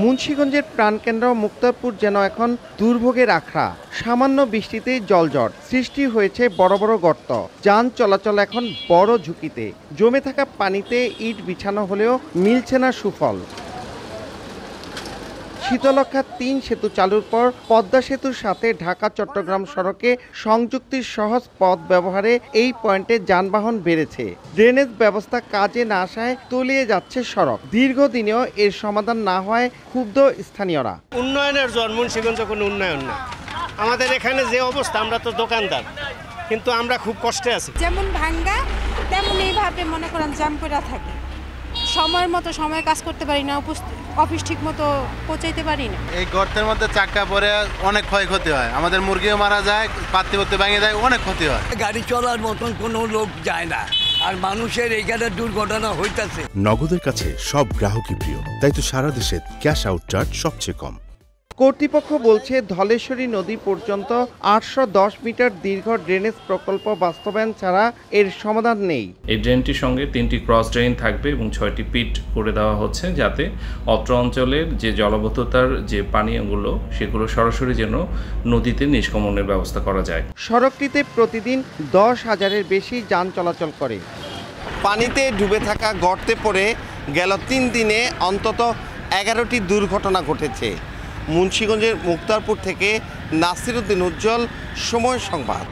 মুন্সিগঞ্জের প্রাণকেন্দ্র মুক্তারপুর যেন এখন দুর্ভোগের আখড়া। সামান্য বৃষ্টিতেই জলজট সৃষ্টি হয়েছে বড় বড় গর্ত। যান চলাচল এখন বড় ঝুঁকিতে। জমে থাকা পানিতে ইট বিছানো হলেও মিলছে না সুফল। শীতলক্ষ্যা ৩ সেতু চালুর পর পদ্মা সেতুর সাথে ঢাকা চট্টগ্রাম সড়কে সংযুক্তির সহজ পথ ব্যবহারে এই পয়েন্টে যানবাহন বেড়েছে। ড্রেনেজ ব্যবস্থা কাজে না আসায় তলিয়ে যাচ্ছে সড়ক। দীর্ঘদিনেও এর সমাধান না হওয়ায় ক্ষুব্ধ স্থানীয়রা। উন্নয়নের জন্য মুন্সিগঞ্জ কোনো উন্নয়ন না। আমাদের এখানে যে অবস্থা, আমরা তো দোকানদার, কিন্তু আমরা খুব কষ্টে আছি। যেমন ভাঙ্গা তেমন এইভাবে মনে করেন জাম করে থাকে। সময়ের মতো সময় কাজ করতে পারি না, অফিস ঠিক মতো পৌঁছাইতে পারি না। এই গর্তের মধ্যে চাক্কা পরে অনেক ক্ষয়ক্ষতি হয়, আমাদের মুরগিও মারা যায়, পাত্তি ভেঙে যায়, অনেক ক্ষতি হয়। গাড়ি চলার মতন কোনো লোক যায় না, আর মানুষের এইখানে দুর্ঘটনা হইতাছে। নগদের কাছে সব গ্রাহকই প্রিয়, তাই তো সারা দেশে ক্যাশ আউট চার্জ সবচেয়ে কম। কর্তৃপক্ষ বলছে ধলেশ্বরী নদী পর্যন্ত ৮১০ মিটার দীর্ঘ ড্রেনেজ প্রকল্প বাস্তবায়ন ছাড়া এর সমাধান নেই। এই ড্রেনটির সঙ্গে 3টি ক্রস ড্রেন থাকবে এবং 6টি পিট করে দেওয়া হচ্ছে, যাতে অত্র অঞ্চলের যে জলবদ্ধতার যে পানীয়গুলো সেগুলো সরাসরি যেন নদীতে নিষ্কাশনের ব্যবস্থা করা যায়। সড়কটিতে প্রতিদিন ১০,০০০-এর বেশি যান চলাচল করে। পানিতে ডুবে থাকা গর্তে পড়ে গেল ৩ দিনে অন্তত ১১টি দুর্ঘটনা ঘটেছে। মুন্সিগঞ্জের মুক্তারপুর থেকে নাসির উদ্দিন উজ্জ্বল, সময় সংবাদ।